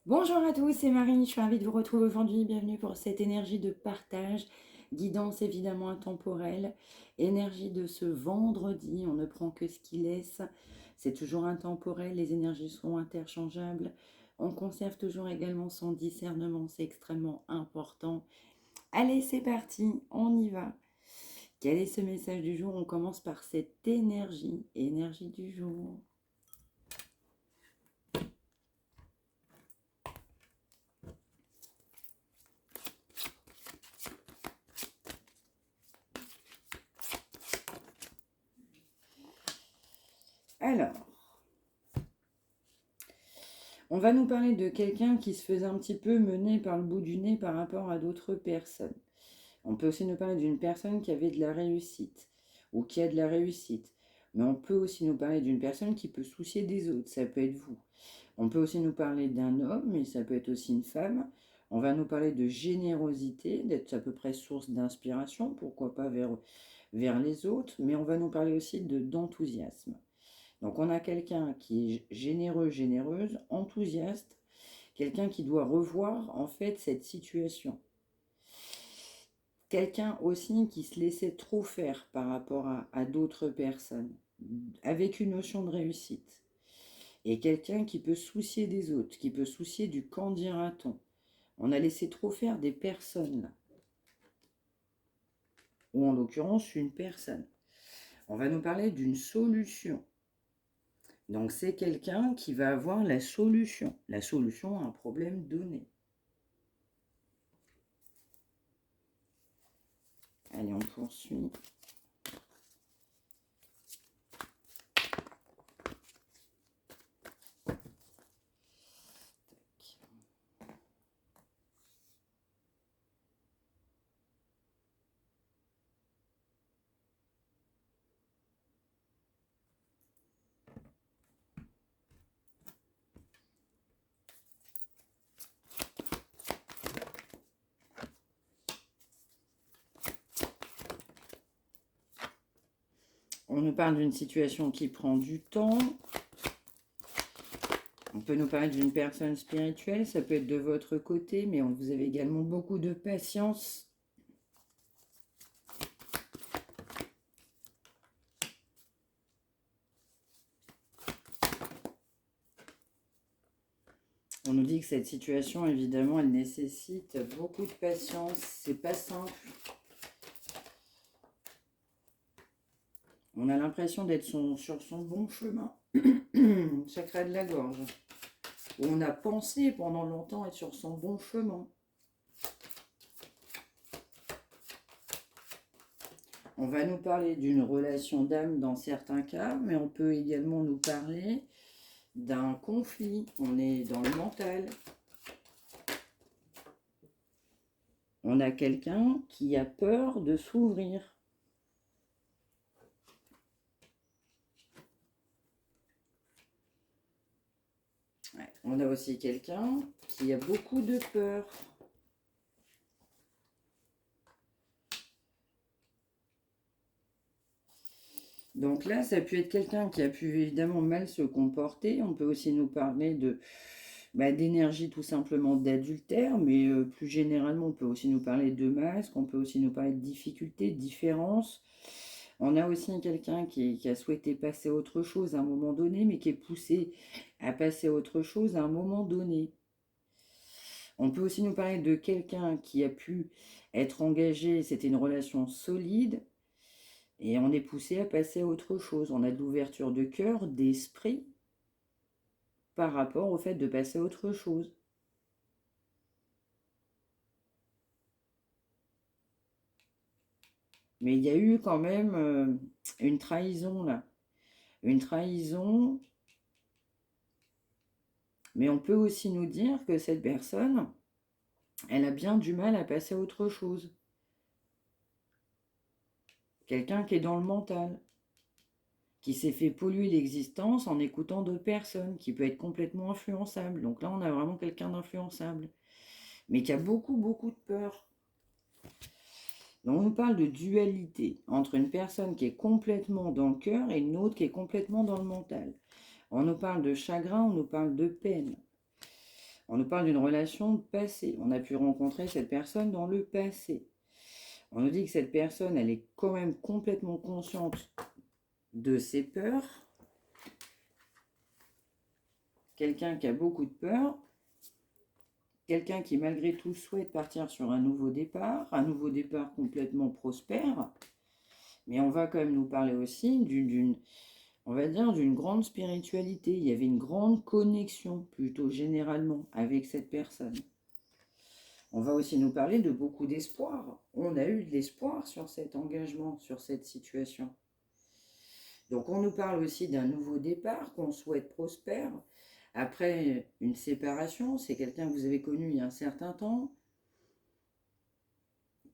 Bonjour à tous, c'est Marie, je suis ravie de vous retrouver aujourd'hui. Bienvenue pour cette énergie de partage, guidance évidemment intemporelle, énergie de ce vendredi, on ne prend que ce qui laisse, c'est toujours intemporel, les énergies sont interchangeables, on conserve toujours également son discernement, c'est extrêmement important. Allez, c'est parti, on y va. Quel est ce message du jour? On commence par cette énergie du jour. Alors, on va nous parler de quelqu'un qui se faisait un petit peu mener par le bout du nez par rapport à d'autres personnes. On peut aussi nous parler d'une personne qui avait de la réussite ou qui a de la réussite. Mais on peut aussi nous parler d'une personne qui peut se soucier des autres, ça peut être vous. On peut aussi nous parler d'un homme, mais ça peut être aussi une femme. On va nous parler de générosité, d'être à peu près source d'inspiration, pourquoi pas vers les autres, mais on va nous parler aussi d'enthousiasme. Donc on a quelqu'un qui est généreux, généreuse, enthousiaste, quelqu'un qui doit revoir en fait cette situation. Quelqu'un aussi qui se laissait trop faire par rapport à d'autres personnes, avec une notion de réussite. Et quelqu'un qui peut se soucier des autres, qui peut se soucier du qu'en dira-t-on. On a laissé trop faire des personnes là. Ou en l'occurrence une personne. On va nous parler d'une solution. Donc c'est quelqu'un qui va avoir la solution à un problème donné. Allez, on poursuit. On nous parle d'une situation qui prend du temps. On peut nous parler d'une personne spirituelle, ça peut être de votre côté, mais vous avez également beaucoup de patience. On nous dit que cette situation, évidemment, elle nécessite beaucoup de patience. C'est pas simple. On a l'impression d'être sur son bon chemin. Chakra de la gorge. On a pensé pendant longtemps être sur son bon chemin. On va nous parler d'une relation d'âme dans certains cas, mais on peut également nous parler d'un conflit. On est dans le mental. On a quelqu'un qui a peur de s'ouvrir. Ouais. On a aussi quelqu'un qui a beaucoup de peur. Donc là, ça peut être quelqu'un qui a pu évidemment mal se comporter. On peut aussi nous parler d'énergie tout simplement d'adultère, mais plus généralement, on peut aussi nous parler de masque, on peut aussi nous parler de difficultés, de différences. On a aussi quelqu'un qui a souhaité passer à autre chose à un moment donné, mais qui est poussé à passer à autre chose à un moment donné. On peut aussi nous parler de quelqu'un qui a pu être engagé, c'était une relation solide, et on est poussé à passer à autre chose. On a de l'ouverture de cœur, d'esprit, par rapport au fait de passer à autre chose. Mais il y a eu quand même une trahison là. Une trahison, mais on peut aussi nous dire que cette personne, elle a bien du mal à passer à autre chose. Quelqu'un qui est dans le mental, qui s'est fait polluer l'existence en écoutant d'autres personnes, qui peut être complètement influençable. Donc là, on a vraiment quelqu'un d'influençable, mais qui a beaucoup, beaucoup de peur. Donc on nous parle de dualité entre une personne qui est complètement dans le cœur et une autre qui est complètement dans le mental. On nous parle de chagrin, on nous parle de peine. On nous parle d'une relation passée. On a pu rencontrer cette personne dans le passé. On nous dit que cette personne, elle est quand même complètement consciente de ses peurs. Quelqu'un qui a beaucoup de peur. Quelqu'un qui, malgré tout, souhaite partir sur un nouveau départ complètement prospère. Mais on va quand même nous parler aussi on va dire, d'une grande spiritualité. Il y avait une grande connexion, plutôt généralement, avec cette personne. On va aussi nous parler de beaucoup d'espoir. On a eu de l'espoir sur cet engagement, sur cette situation. Donc on nous parle aussi d'un nouveau départ qu'on souhaite prospère. Après une séparation, c'est quelqu'un que vous avez connu il y a un certain temps.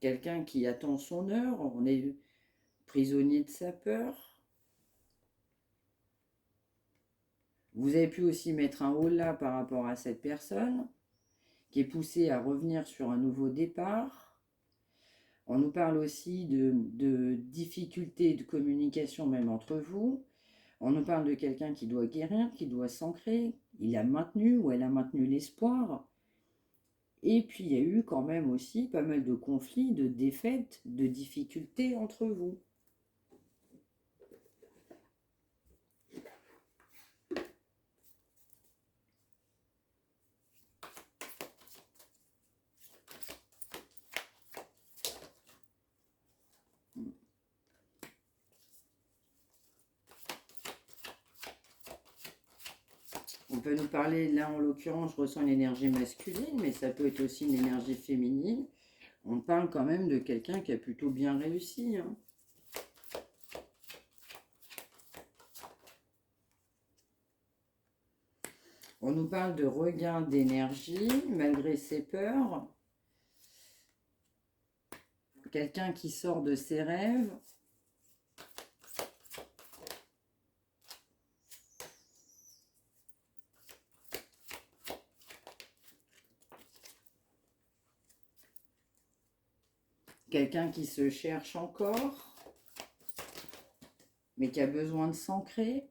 Quelqu'un qui attend son heure. On est prisonnier de sa peur. Vous avez pu aussi mettre un holà par rapport à cette personne qui est poussée à revenir sur un nouveau départ. On nous parle aussi de difficultés de communication même entre vous. On nous parle de quelqu'un qui doit guérir, qui doit s'ancrer. Il a maintenu ou elle a maintenu l'espoir. Et puis il y a eu quand même aussi pas mal de conflits, de défaites, de difficultés entre vous. On peut nous parler, là en l'occurrence, je ressens une énergie masculine, mais ça peut être aussi une énergie féminine. On parle quand même de quelqu'un qui a plutôt bien réussi. Hein. On nous parle de regain d'énergie, malgré ses peurs. Quelqu'un qui sort de ses rêves. Quelqu'un qui se cherche encore, mais qui a besoin de s'ancrer.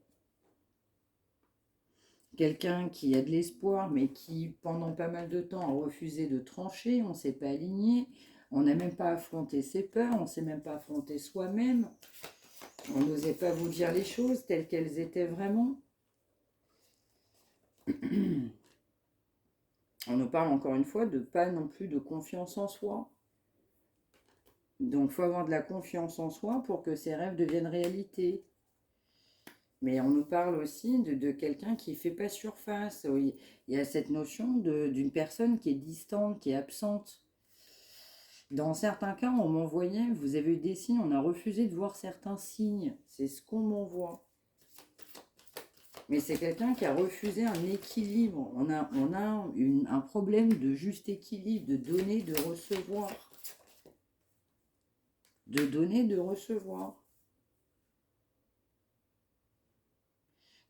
Quelqu'un qui a de l'espoir, mais qui, pendant pas mal de temps, a refusé de trancher, on ne s'est pas aligné, on n'a même pas affronté ses peurs, on ne s'est même pas affronté soi-même, on n'osait pas vous dire les choses telles qu'elles étaient vraiment. On nous parle encore une fois de pas non plus de confiance en soi. Donc il faut avoir de la confiance en soi pour que ses rêves deviennent réalité. Mais on nous parle aussi de quelqu'un qui ne fait pas surface. Oui, il y a cette notion d'une personne qui est distante, qui est absente. Dans certains cas, on m'envoyait, vous avez eu des signes, on a refusé de voir certains signes. C'est ce qu'on m'envoie. Mais c'est quelqu'un qui a refusé un équilibre. On a un problème de juste équilibre, de donner, de recevoir. De donner, de recevoir.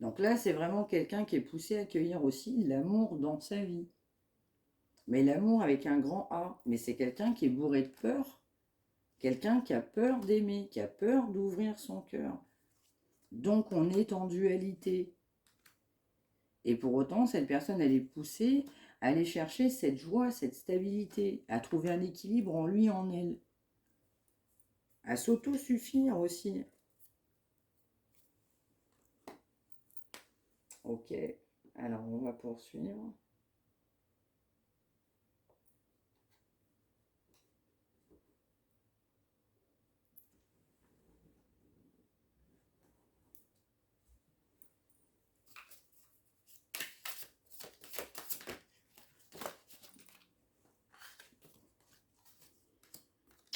Donc là, c'est vraiment quelqu'un qui est poussé à accueillir aussi l'amour dans sa vie. Mais l'amour avec un grand A. Mais c'est quelqu'un qui est bourré de peur. Quelqu'un qui a peur d'aimer, qui a peur d'ouvrir son cœur. Donc on est en dualité. Et pour autant, cette personne, elle est poussée à aller chercher cette joie, cette stabilité, à trouver un équilibre en lui, en elle. À s'auto-suffire aussi. Ok, alors on va poursuivre.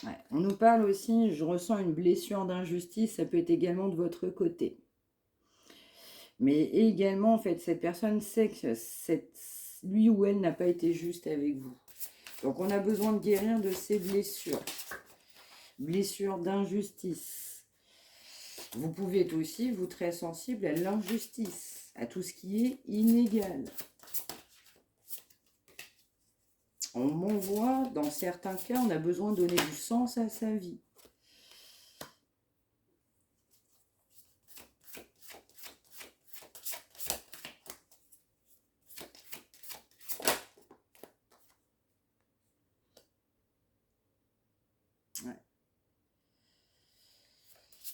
Ouais. On nous parle aussi, je ressens une blessure d'injustice, ça peut être également de votre côté. Mais également, en fait, cette personne sait que lui ou elle n'a pas été juste avec vous. Donc on a besoin de guérir de ces blessures. Blessures d'injustice. Vous pouvez être aussi, vous, très sensible à l'injustice, à tout ce qui est inégal. On m'envoie, dans certains cas, on a besoin de donner du sens à sa vie. Ouais.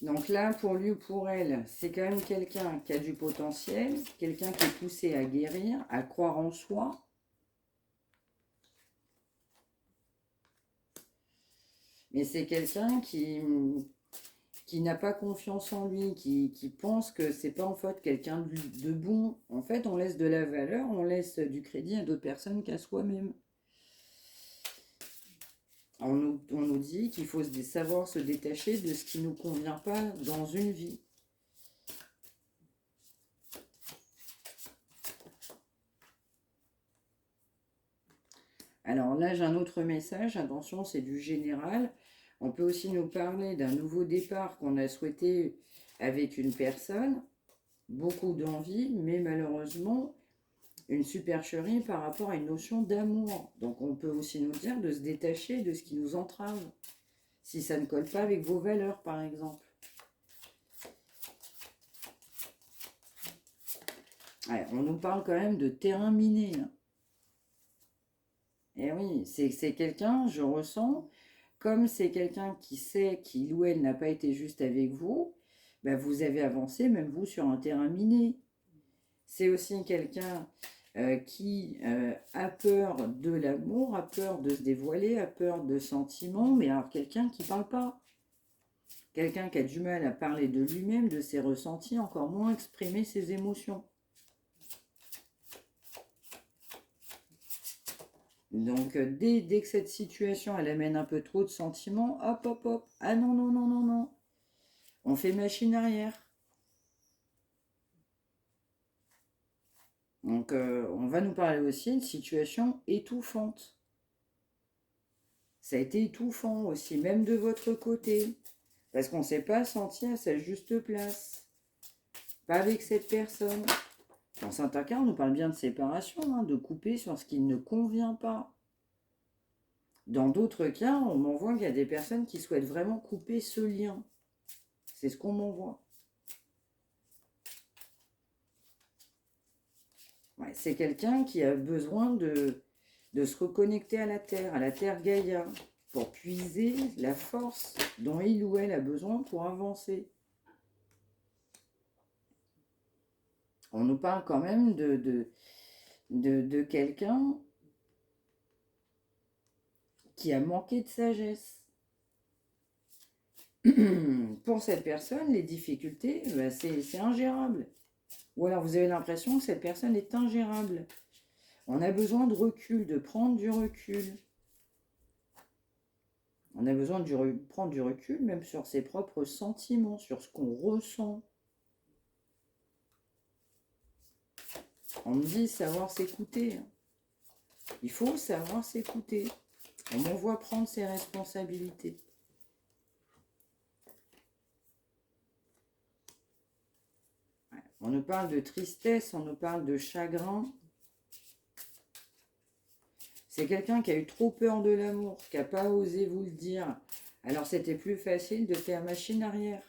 Donc là, pour lui ou pour elle, c'est quand même quelqu'un qui a du potentiel, quelqu'un qui est poussé à guérir, à croire en soi. Mais c'est quelqu'un qui n'a pas confiance en lui, qui pense que c'est pas en fait quelqu'un de bon. En fait, on laisse de la valeur, on laisse du crédit à d'autres personnes qu'à soi-même. On nous dit qu'il faut savoir se détacher de ce qui ne nous convient pas dans une vie. Alors là, j'ai un autre message. Attention, c'est du général. On peut aussi nous parler d'un nouveau départ qu'on a souhaité avec une personne. Beaucoup d'envie, mais malheureusement, une supercherie par rapport à une notion d'amour. Donc on peut aussi nous dire de se détacher de ce qui nous entrave, si ça ne colle pas avec vos valeurs, par exemple. Ouais, on nous parle quand même de terrain miné. Et oui, c'est quelqu'un, je ressens, comme c'est quelqu'un qui sait qu'il ou elle n'a pas été juste avec vous, ben vous avez avancé, même vous, sur un terrain miné. C'est aussi quelqu'un qui a peur de l'amour, a peur de se dévoiler, a peur de sentiments, mais alors quelqu'un qui ne parle pas. Quelqu'un qui a du mal à parler de lui-même, de ses ressentis, encore moins exprimer ses émotions. Donc dès que cette situation, elle amène un peu trop de sentiments, hop, hop, hop, ah non, non, non, non, non, on fait machine arrière. Donc on va nous parler aussi d'une situation étouffante. Ça a été étouffant aussi, même de votre côté, parce qu'on ne s'est pas senti à sa juste place. Pas avec cette personne. Dans certains cas, on nous parle bien de séparation, hein, de couper sur ce qui ne convient pas. Dans d'autres cas, on m'envoie qu'il y a des personnes qui souhaitent vraiment couper ce lien. C'est ce qu'on m'envoie. Ouais, c'est quelqu'un qui a besoin de se reconnecter à la terre Gaïa, pour puiser la force dont il ou elle a besoin pour avancer. On nous parle quand même de quelqu'un qui a manqué de sagesse. Pour cette personne, les difficultés, ben c'est ingérable. Ou alors vous avez l'impression que cette personne est ingérable. On a besoin de recul, de prendre du recul. On a besoin de prendre du recul même sur ses propres sentiments, sur ce qu'on ressent. On me dit savoir s'écouter. Il faut savoir s'écouter. On m'envoie prendre ses responsabilités. On nous parle de tristesse, on nous parle de chagrin. C'est quelqu'un qui a eu trop peur de l'amour, qui n'a pas osé vous le dire. Alors c'était plus facile de faire machine arrière.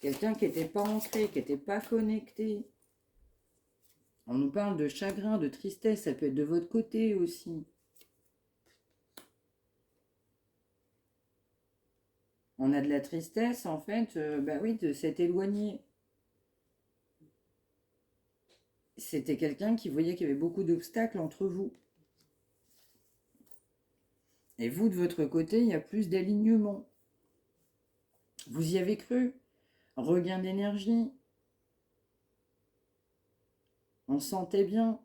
Quelqu'un qui n'était pas ancré, qui n'était pas connecté. On nous parle de chagrin, de tristesse, ça peut être de votre côté aussi. On a de la tristesse, en fait, bah oui, de s'être éloigné. C'était quelqu'un qui voyait qu'il y avait beaucoup d'obstacles entre vous. Et vous, de votre côté, il y a plus d'alignement. Vous y avez cru. Regain d'énergie. On se sentait bien.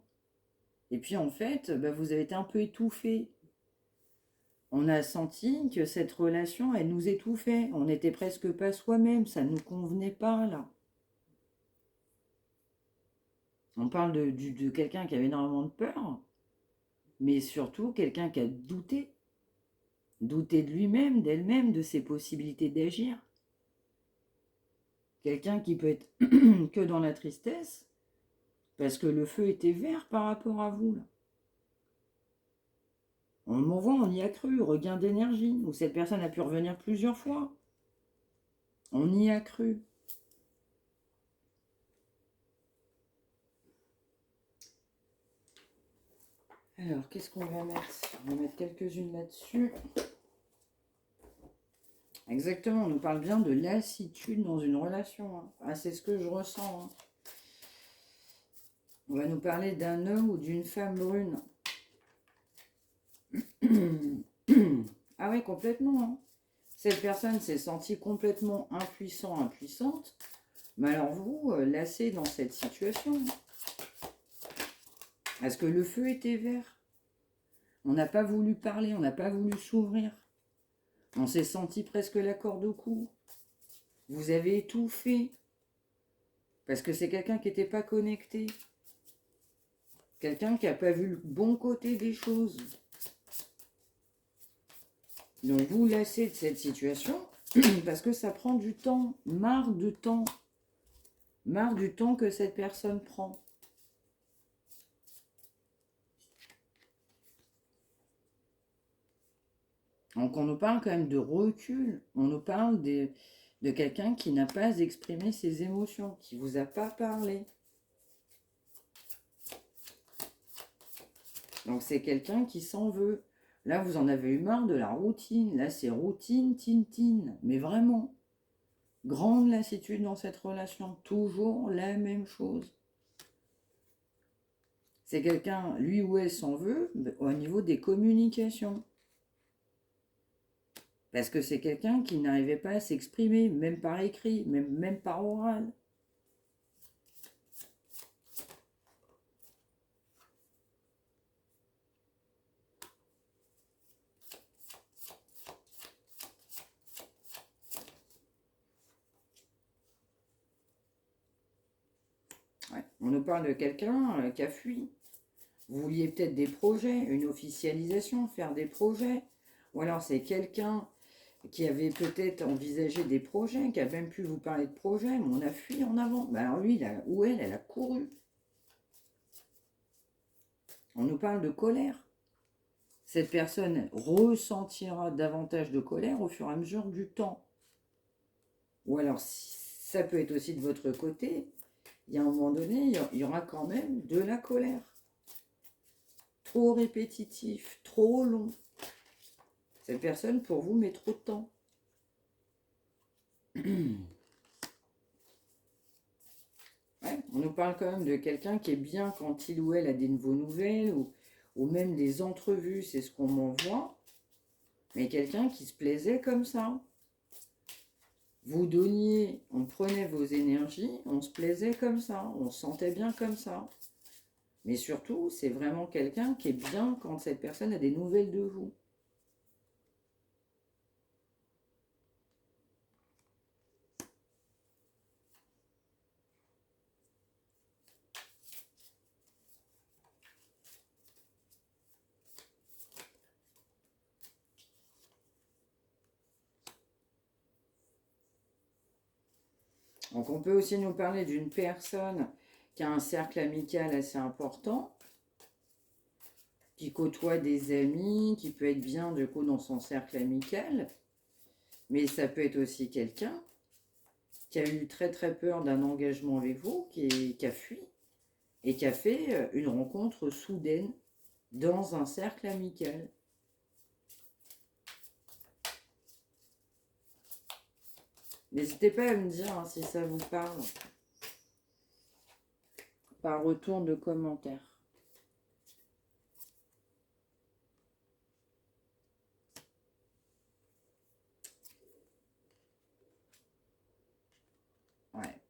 Et puis, en fait, bah, vous avez été un peu étouffé. On a senti que cette relation, elle nous étouffait. On n'était presque pas soi-même. Ça ne nous convenait pas, là. On parle de quelqu'un qui avait énormément de peur, mais surtout quelqu'un qui a douté. Douté de lui-même, d'elle-même, de ses possibilités d'agir. Quelqu'un qui peut être que dans la tristesse, parce que le feu était vert par rapport à vous, là. On m'envoie, on y a cru, regain d'énergie, où cette personne a pu revenir plusieurs fois. On y a cru. Alors, qu'est-ce qu'on va mettre? On va mettre quelques-unes là-dessus. Exactement, on nous parle bien de lassitude dans une relation, hein. Ah, c'est ce que je ressens, hein. On va nous parler d'un homme ou d'une femme brune. Ah ouais, complètement, hein. Cette personne s'est sentie complètement impuissant, impuissante. Mais alors vous, lassé dans cette situation. Est-ce que le feu était vert? On n'a pas voulu parler, on n'a pas voulu s'ouvrir. On s'est senti presque la corde au cou. Vous avez tout fait. Parce que c'est quelqu'un qui n'était pas connecté. Quelqu'un qui n'a pas vu le bon côté des choses. Donc vous lassez de cette situation parce que ça prend du temps. Marre de temps. Marre du temps que cette personne prend. Donc on nous parle quand même de recul. On nous parle de quelqu'un qui n'a pas exprimé ses émotions, qui ne vous a pas parlé. Donc c'est quelqu'un qui s'en veut. Là, vous en avez eu marre de la routine. Là, c'est routine, tine. Mais vraiment, grande lassitude dans cette relation. Toujours la même chose. C'est quelqu'un, lui ou elle s'en veut, au niveau des communications. Parce que c'est quelqu'un qui n'arrivait pas à s'exprimer, même par écrit, même par oral. Ouais. On nous parle de quelqu'un qui a fui. Vous vouliez peut-être des projets, une officialisation, faire des projets. Ou alors c'est quelqu'un qui avait peut-être envisagé des projets, qui a même pu vous parler de projets, mais on a fui en avant. Ben alors lui, ou elle a couru. On nous parle de colère. Cette personne ressentira davantage de colère au fur et à mesure du temps. Ou alors, ça peut être aussi de votre côté, il y a un moment donné, il y aura quand même de la colère. Trop répétitif, trop long. Cette personne, pour vous, met trop de temps. Ouais, on nous parle quand même de quelqu'un qui est bien quand il ou elle a des nouveaux nouvelles ou même des entrevues, c'est ce qu'on m'envoie. Mais quelqu'un qui se plaisait comme ça. Vous donniez, on prenait vos énergies, on se plaisait comme ça, on se sentait bien comme ça. Mais surtout, c'est vraiment quelqu'un qui est bien quand cette personne a des nouvelles de vous. Donc on peut aussi nous parler d'une personne qui a un cercle amical assez important, qui côtoie des amis, qui peut être bien du coup dans son cercle amical, mais ça peut être aussi quelqu'un qui a eu très très peur d'un engagement avec vous, qui a fui et qui a fait une rencontre soudaine dans un cercle amical. N'hésitez pas à me dire hein, si ça vous parle par retour de commentaires.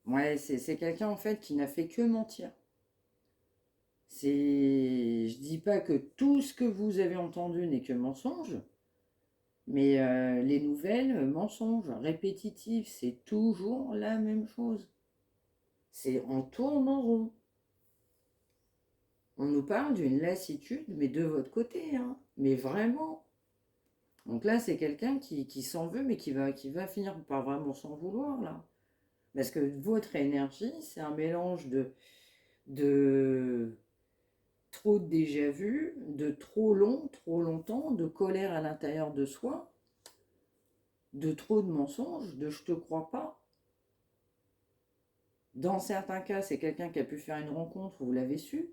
Ouais, c'est quelqu'un en fait qui n'a fait que mentir. Je dis pas que tout ce que vous avez entendu n'est que mensonge, mais les nouvelles, mensonges, répétitifs, c'est toujours la même chose. C'est on tourne en rond. On nous parle d'une lassitude, mais de votre côté, hein. Mais vraiment. Donc là, c'est quelqu'un qui s'en veut, mais qui va finir par vraiment s'en vouloir, là. Parce que votre énergie, c'est un mélange de trop de déjà-vu, de trop long, trop longtemps, de colère à l'intérieur de soi, de trop de mensonges, de je te crois pas. Dans certains cas, c'est quelqu'un qui a pu faire une rencontre, vous l'avez su.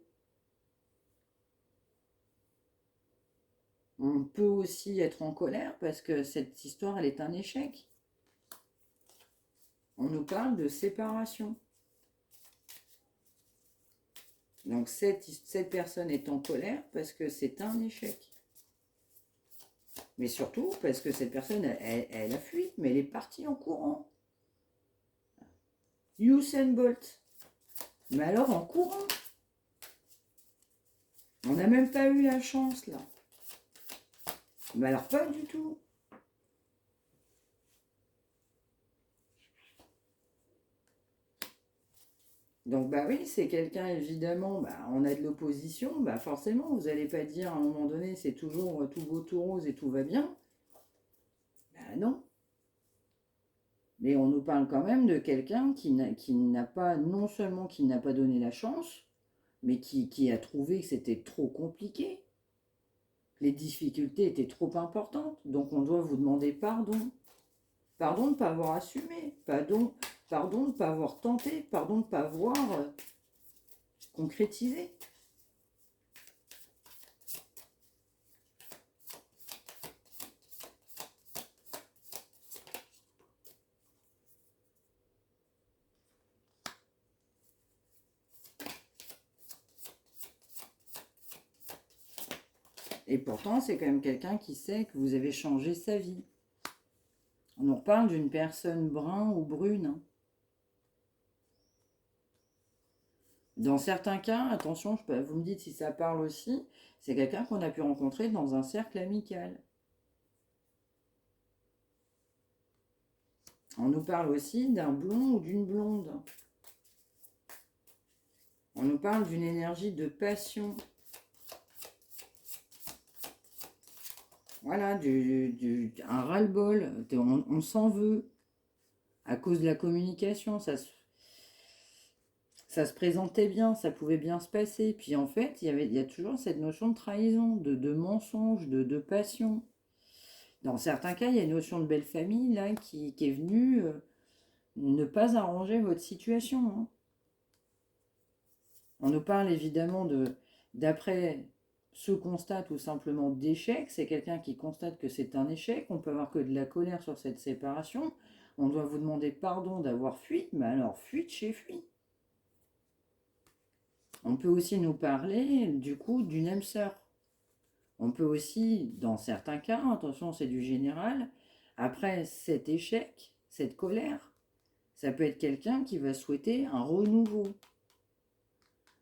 On peut aussi être en colère parce que cette histoire, elle est un échec. On nous parle de séparation. Donc cette personne est en colère parce que c'est un échec. Mais surtout parce que cette personne, elle a fui, mais elle est partie en courant. Usain Bolt. Mais alors en courant. On n'a même pas eu la chance là. Mais alors pas du tout. Donc bah oui, c'est quelqu'un évidemment, bah, on a de l'opposition, bah forcément, vous n'allez pas dire à un moment donné c'est toujours tout beau, tout rose et tout va bien. Bah non. Mais on nous parle quand même de quelqu'un qui n'a pas, non seulement qui n'a pas donné la chance, mais qui a trouvé que c'était trop compliqué. Les difficultés étaient trop importantes, donc on doit vous demander pardon. Pardon de ne pas avoir assumé, pardon de ne pas avoir tenté, pardon de ne pas avoir concrétisé. Et pourtant, c'est quand même quelqu'un qui sait que vous avez changé sa vie. On nous reparle d'une personne brun ou brune. Dans certains cas, attention, vous me dites si ça parle aussi, c'est quelqu'un qu'on a pu rencontrer dans un cercle amical. On nous parle aussi d'un blond ou d'une blonde. On nous parle d'une énergie de passion. Voilà, un ras-le-bol. On s'en veut. À cause de la communication, ça se présentait bien, ça pouvait bien se passer. Puis en fait, il y a toujours cette notion de trahison, de mensonge, de passion. Dans certains cas, il y a une notion de belle famille là, qui est venue ne pas arranger votre situation. Hein. On nous parle évidemment d'après ce constat tout simplement d'échec. C'est quelqu'un qui constate que c'est un échec. On peut avoir que de la colère sur cette séparation. On doit vous demander pardon d'avoir fui. Mais alors, fuite chez fui. On peut aussi nous parler du coup d'une âme sœur. On peut aussi, dans certains cas, attention c'est du général, après cet échec, cette colère, ça peut être quelqu'un qui va souhaiter un renouveau.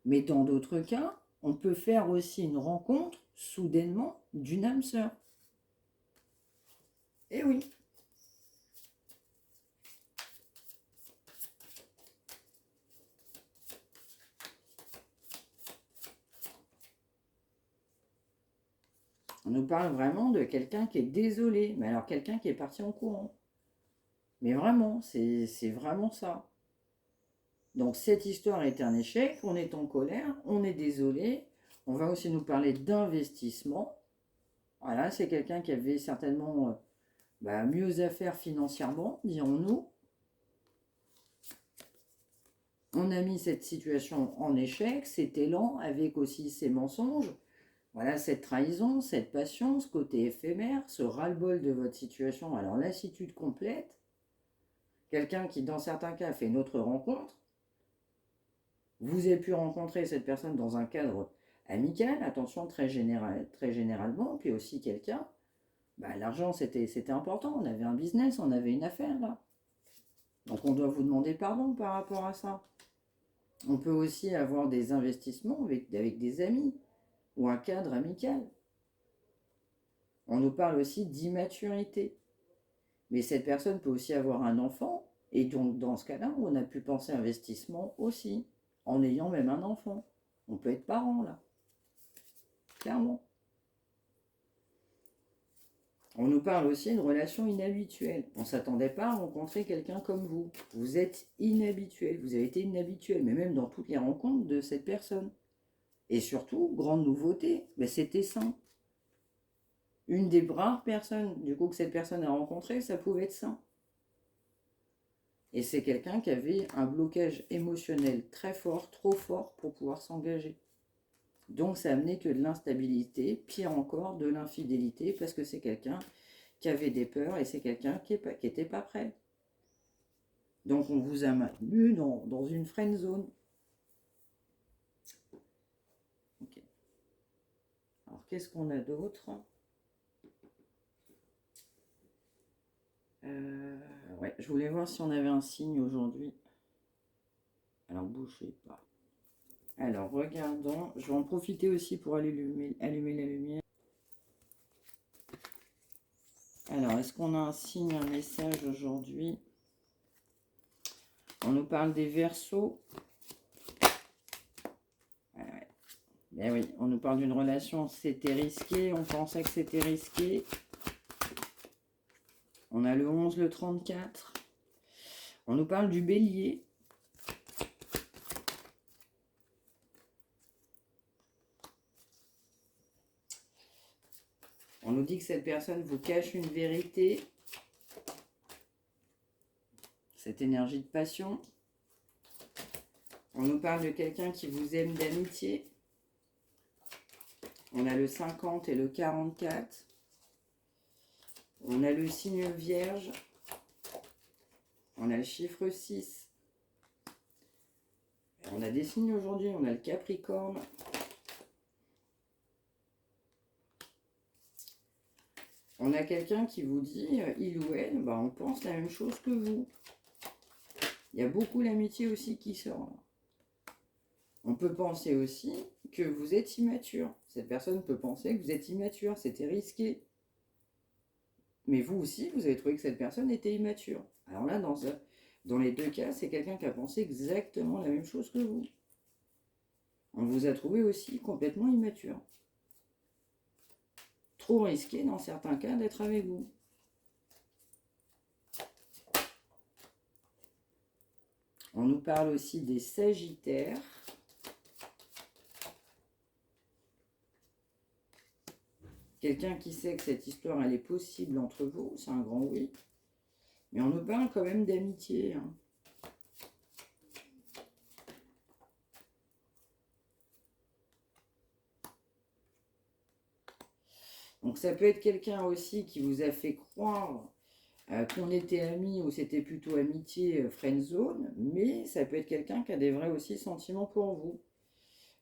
Mais dans d'autres cas, on peut faire aussi une rencontre soudainement d'une âme sœur. Eh oui. On nous parle vraiment de quelqu'un qui est désolé, mais alors quelqu'un qui est parti en courant. Mais vraiment, c'est vraiment ça. Donc cette histoire est un échec, on est en colère, on est désolé. On va aussi nous parler d'investissement. Voilà, c'est quelqu'un qui avait certainement mieux à faire financièrement, dirons-nous. On a mis cette situation en échec, cet élan, avec aussi ces mensonges. Voilà, cette trahison, cette passion, ce côté éphémère, ce ras-le-bol de votre situation. Alors, lassitude complète. Quelqu'un qui, dans certains cas, fait une autre rencontre. Vous avez pu rencontrer cette personne dans un cadre amical, attention, très généralement. Puis aussi quelqu'un, l'argent, c'était important. On avait un business, on avait une affaire, là. Donc, on doit vous demander pardon par rapport à ça. On peut aussi avoir des investissements avec des amis ou un cadre amical. On nous parle aussi d'immaturité. Mais cette personne peut aussi avoir un enfant, et donc dans ce cas-là, on a pu penser investissement aussi, en ayant même un enfant. On peut être parent là, clairement. On nous parle aussi de relations inhabituelles. On ne s'attendait pas à rencontrer quelqu'un comme vous. Vous êtes inhabituel, vous avez été inhabituel, mais même dans toutes les rencontres de cette personne. Et surtout, grande nouveauté, c'était sain. Une des rares personnes, du coup, que cette personne a rencontré, ça pouvait être sain. Et c'est quelqu'un qui avait un blocage émotionnel très fort, trop fort pour pouvoir s'engager. Donc ça a amené que de l'instabilité, pire encore, de l'infidélité, parce que c'est quelqu'un qui avait des peurs et c'est quelqu'un qui n'était pas prêt. Donc on vous a maintenu dans une friend zone. Okay. Alors qu'est-ce qu'on a d'autre? Ouais, je voulais voir si on avait un signe aujourd'hui. Alors bougez pas. Alors regardons, je vais en profiter aussi pour allumer la lumière. Alors, est-ce qu'on a un signe, un message aujourd'hui? On nous parle des Verseaux. Ouais. Ben oui, on nous parle d'une relation, c'était risqué, on pensait que c'était risqué. On a le 11, le 34. On nous parle du Bélier. On nous dit que cette personne vous cache une vérité. Cette énergie de passion. On nous parle de quelqu'un qui vous aime d'amitié. On a le 50 et le 44. On a le signe Vierge. On a le chiffre 6. On a des signes aujourd'hui. On a le Capricorne. On a quelqu'un qui vous dit, il ou elle, bah, on pense la même chose que vous. Il y a beaucoup l'amitié aussi qui sort. On peut penser aussi que vous êtes immature. Cette personne peut penser que vous êtes immature, c'était risqué. Mais vous aussi, vous avez trouvé que cette personne était immature. Alors là, dans les deux cas, c'est quelqu'un qui a pensé exactement la même chose que vous. On vous a trouvé aussi complètement immature. Trop risqué dans certains cas d'être avec vous. On nous parle aussi des Sagittaires. Quelqu'un qui sait que cette histoire, elle est possible entre vous, c'est un grand oui. Mais on nous parle quand même d'amitié. Hein. Donc ça peut être quelqu'un aussi qui vous a fait croire qu'on était amis ou c'était plutôt amitié friendzone, mais ça peut être quelqu'un qui a des vrais aussi sentiments pour vous.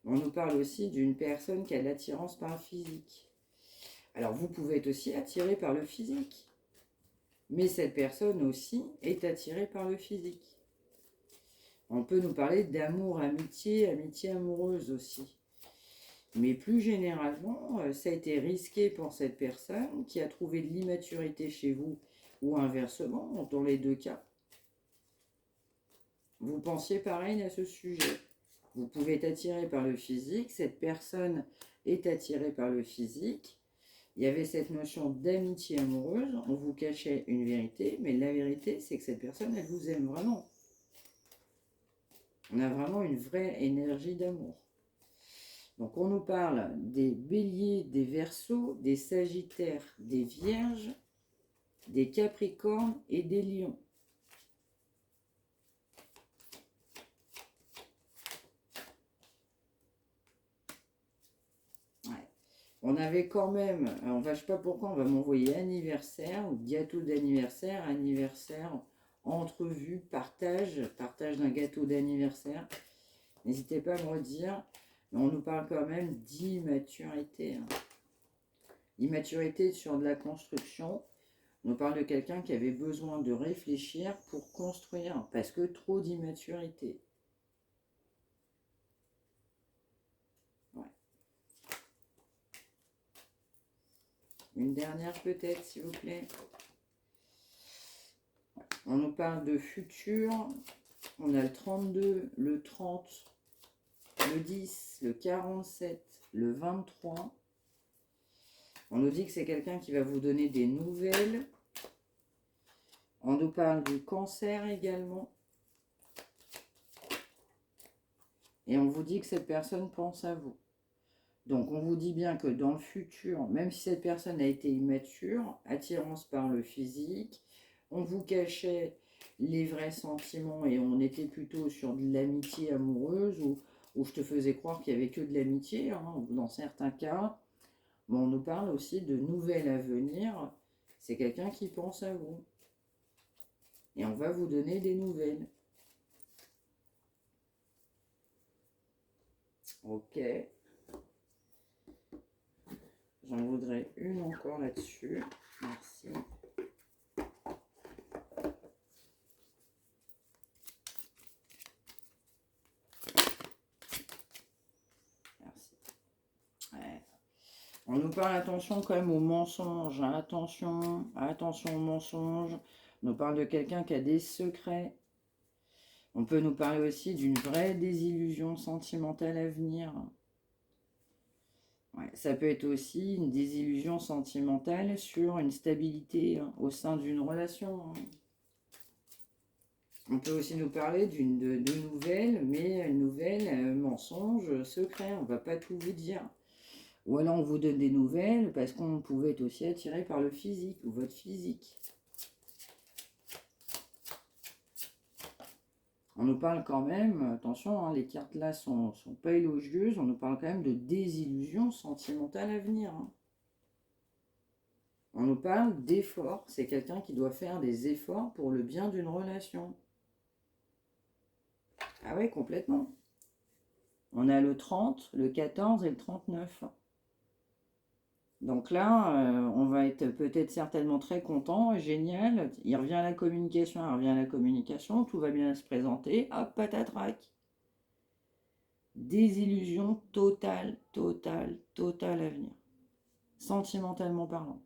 On nous parle aussi d'une personne qui a de l'attirance par le physique. Alors vous pouvez être aussi attiré par le physique, mais cette personne aussi est attirée par le physique. On peut nous parler d'amour, amitié, amitié amoureuse aussi. Mais plus généralement, ça a été risqué pour cette personne qui a trouvé de l'immaturité chez vous ou inversement, dans les deux cas. Vous pensiez pareil à ce sujet. Vous pouvez être attiré par le physique, cette personne est attirée par le physique. Il y avait cette notion d'amitié amoureuse, on vous cachait une vérité, mais la vérité, c'est que cette personne, elle vous aime vraiment. On a vraiment une vraie énergie d'amour. Donc on nous parle des Béliers, des Verseaux, des Sagittaires, des Vierges, des Capricornes et des Lions. Ouais. On avait quand même, je ne sais pas pourquoi, on va m'envoyer anniversaire, ou gâteau d'anniversaire, anniversaire, entrevue, partage d'un gâteau d'anniversaire. N'hésitez pas à me redire. Mais on nous parle quand même d'immaturité. Hein. Immaturité sur de la construction. On nous parle de quelqu'un qui avait besoin de réfléchir pour construire, parce que trop d'immaturité. Ouais. Une dernière peut-être, s'il vous plaît. Ouais. On nous parle de futur. On a le 32, le 30, le 10, le 47, le 23. On nous dit que c'est quelqu'un qui va vous donner des nouvelles. On nous parle du cancer également. Et on vous dit que cette personne pense à vous. Donc on vous dit bien que dans le futur, même si cette personne a été immature, attirance par le physique, on vous cachait les vrais sentiments et on était plutôt sur de l'amitié amoureuse ou où je te faisais croire qu'il n'y avait que de l'amitié, hein, ou dans certains cas, mais on nous parle aussi de nouvelles à venir. C'est quelqu'un qui pense à vous. Et on va vous donner des nouvelles. Ok. J'en voudrais une encore là-dessus. Merci. Merci. Ouais. On nous parle, attention quand même aux mensonges. Hein. Attention, attention aux mensonges. On nous parle de quelqu'un qui a des secrets. On peut nous parler aussi d'une vraie désillusion sentimentale à venir. Ouais, ça peut être aussi une désillusion sentimentale sur une stabilité au sein d'une relation. On peut aussi nous parler de nouvelles, mais une nouvelle mensonge secret. On ne va pas tout vous dire. Ou alors on vous donne des nouvelles parce qu'on pouvait être aussi attiré par le physique ou votre physique. On nous parle quand même, attention, hein, les cartes là sont pas élogieuses, on nous parle quand même de désillusion sentimentale à venir. Hein. On nous parle d'efforts, c'est quelqu'un qui doit faire des efforts pour le bien d'une relation. Ah ouais, complètement. On a le 30, le 14 et le 39. Donc là, on va être peut-être certainement très content, génial. Il revient à la communication, il revient à la communication, tout va bien se présenter, hop, patatrac. Désillusion totale, totale, totale à venir. Sentimentalement parlant.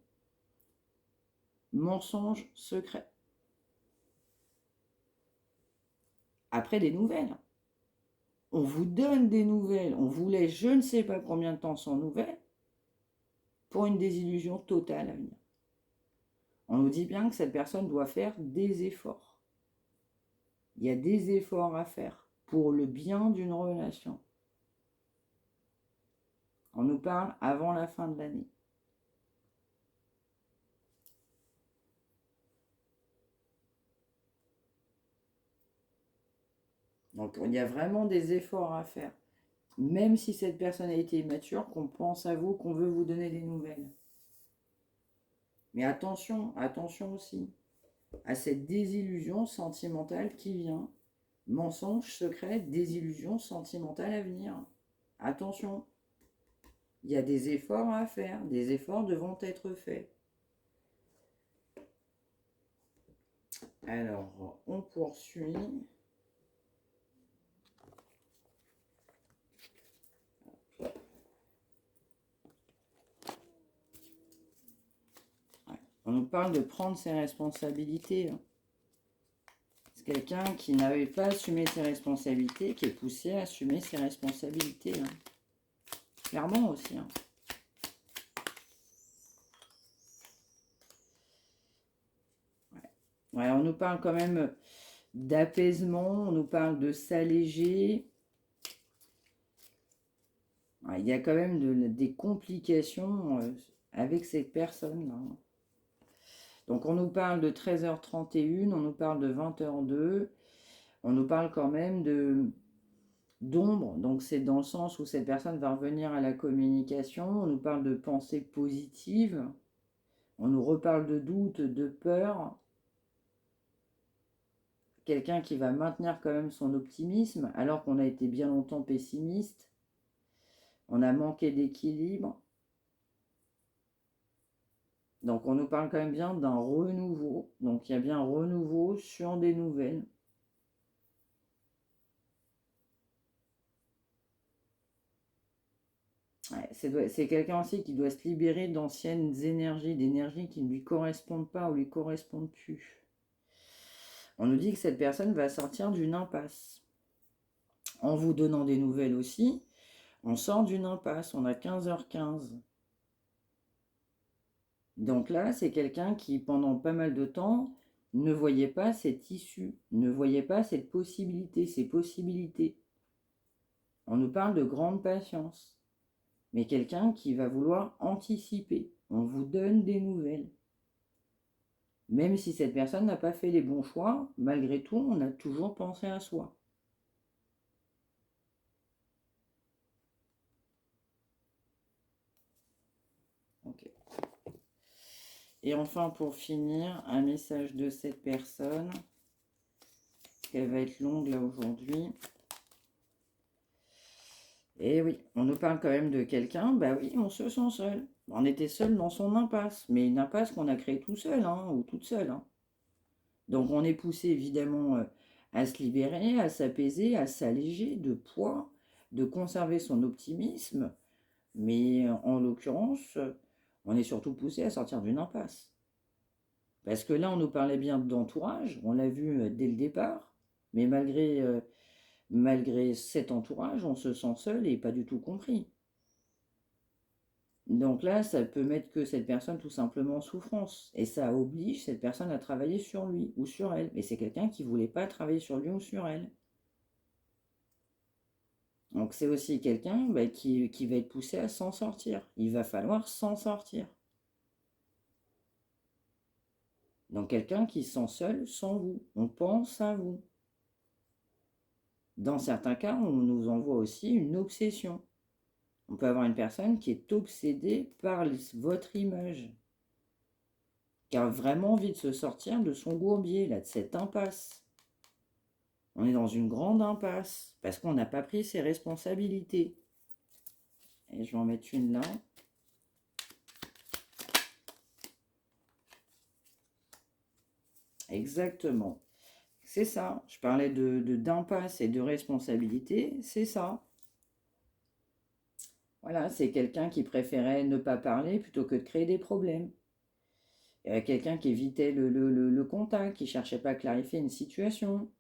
Mensonge secret. Après des nouvelles. On vous donne des nouvelles, on vous laisse je ne sais pas combien de temps sans nouvelles pour une désillusion totale à venir. On nous dit bien que cette personne doit faire des efforts. Il y a des efforts à faire pour le bien d'une relation. On nous parle avant la fin de l'année. Donc il y a vraiment des efforts à faire. Même si cette personne a été immature, qu'on pense à vous, qu'on veut vous donner des nouvelles. Mais attention, attention aussi à cette désillusion sentimentale qui vient. Mensonge secret, désillusion sentimentale à venir. Attention, il y a des efforts à faire, des efforts devront être faits. Alors, on poursuit. On nous parle de prendre ses responsabilités. C'est quelqu'un qui n'avait pas assumé ses responsabilités, qui est poussé à assumer ses responsabilités. Clairement aussi. Ouais, on nous parle quand même d'apaisement, on nous parle de s'alléger. Ouais, il y a quand même des complications avec cette personne-là. Donc on nous parle de 13h31, on nous parle de 20h02, on nous parle quand même d'ombre, donc c'est dans le sens où cette personne va revenir à la communication, on nous parle de pensée positive, on nous reparle de doute, de peur, quelqu'un qui va maintenir quand même son optimisme alors qu'on a été bien longtemps pessimiste, on a manqué d'équilibre. Donc on nous parle quand même bien d'un renouveau. Donc il y a bien un renouveau sur des nouvelles. Ouais, c'est quelqu'un aussi qui doit se libérer d'anciennes énergies, d'énergies qui ne lui correspondent pas ou lui correspondent plus. On nous dit que cette personne va sortir d'une impasse. En vous donnant des nouvelles aussi, on sort d'une impasse, on a 15h15. Donc là, c'est quelqu'un qui, pendant pas mal de temps, ne voyait pas cette issue, ne voyait pas cette possibilité, ces possibilités. On nous parle de grande patience, mais quelqu'un qui va vouloir anticiper. On vous donne des nouvelles. Même si cette personne n'a pas fait les bons choix, malgré tout, on a toujours pensé à soi. Et enfin, pour finir, un message de cette personne. Elle va être longue là aujourd'hui. Et oui, on nous parle quand même de quelqu'un, bah oui, on se sent seul. On était seul dans son impasse, mais une impasse qu'on a créée tout seul, hein, ou toute seule, hein. Donc on est poussé évidemment à se libérer, à s'apaiser, à s'alléger de poids, de conserver son optimisme, mais en l'occurrence, on est surtout poussé à sortir d'une impasse. Parce que là, on nous parlait bien d'entourage, on l'a vu dès le départ, mais malgré cet entourage, on se sent seul et pas du tout compris. Donc là, ça peut mettre que cette personne tout simplement en souffrance. Et ça oblige cette personne à travailler sur lui ou sur elle. Mais c'est quelqu'un qui ne voulait pas travailler sur lui ou sur elle. Donc c'est aussi quelqu'un qui va être poussé à s'en sortir. Il va falloir s'en sortir. Donc quelqu'un qui se sent seul sans vous. On pense à vous. Dans certains cas, on nous envoie aussi une obsession. On peut avoir une personne qui est obsédée par votre image, qui a vraiment envie de se sortir de son bourbier, là, de cette impasse. On est dans une grande impasse, parce qu'on n'a pas pris ses responsabilités. Et je vais en mettre une là. Exactement. C'est ça. Je parlais d'impasse et de responsabilité, c'est ça. Voilà, c'est quelqu'un qui préférait ne pas parler plutôt que de créer des problèmes. Quelqu'un qui évitait le contact, qui ne cherchait pas à clarifier une situation.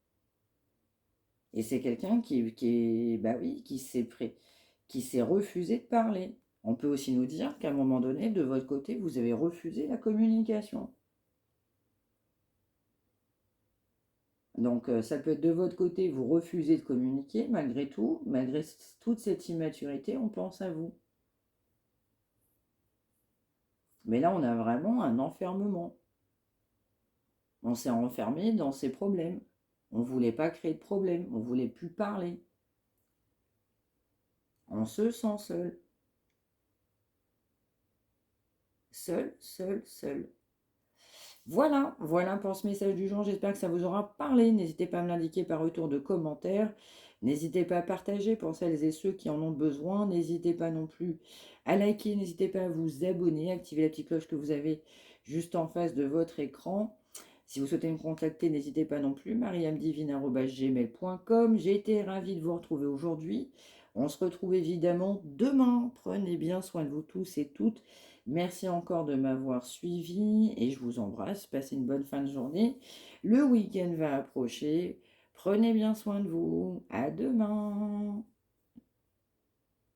Et c'est quelqu'un qui s'est refusé de parler. On peut aussi nous dire qu'à un moment donné, de votre côté, vous avez refusé la communication. Donc ça peut être de votre côté, vous refusez de communiquer, malgré tout, malgré toute cette immaturité, on pense à vous. Mais là, on a vraiment un enfermement. On s'est enfermé dans ses problèmes. On ne voulait pas créer de problème, on ne voulait plus parler. On se sent seul. Seul, seul, seul. Voilà pour ce message du jour. J'espère que ça vous aura parlé. N'hésitez pas à me l'indiquer par retour de commentaires. N'hésitez pas à partager pour celles et ceux qui en ont besoin. N'hésitez pas non plus à liker. N'hésitez pas à vous abonner, activer la petite cloche que vous avez juste en face de votre écran. Si vous souhaitez me contacter, n'hésitez pas non plus. mariamedivine@gmail.com. J'ai été ravie de vous retrouver aujourd'hui. On se retrouve évidemment demain. Prenez bien soin de vous tous et toutes. Merci encore de m'avoir suivi et je vous embrasse. Passez une bonne fin de journée. Le week-end va approcher. Prenez bien soin de vous. À demain.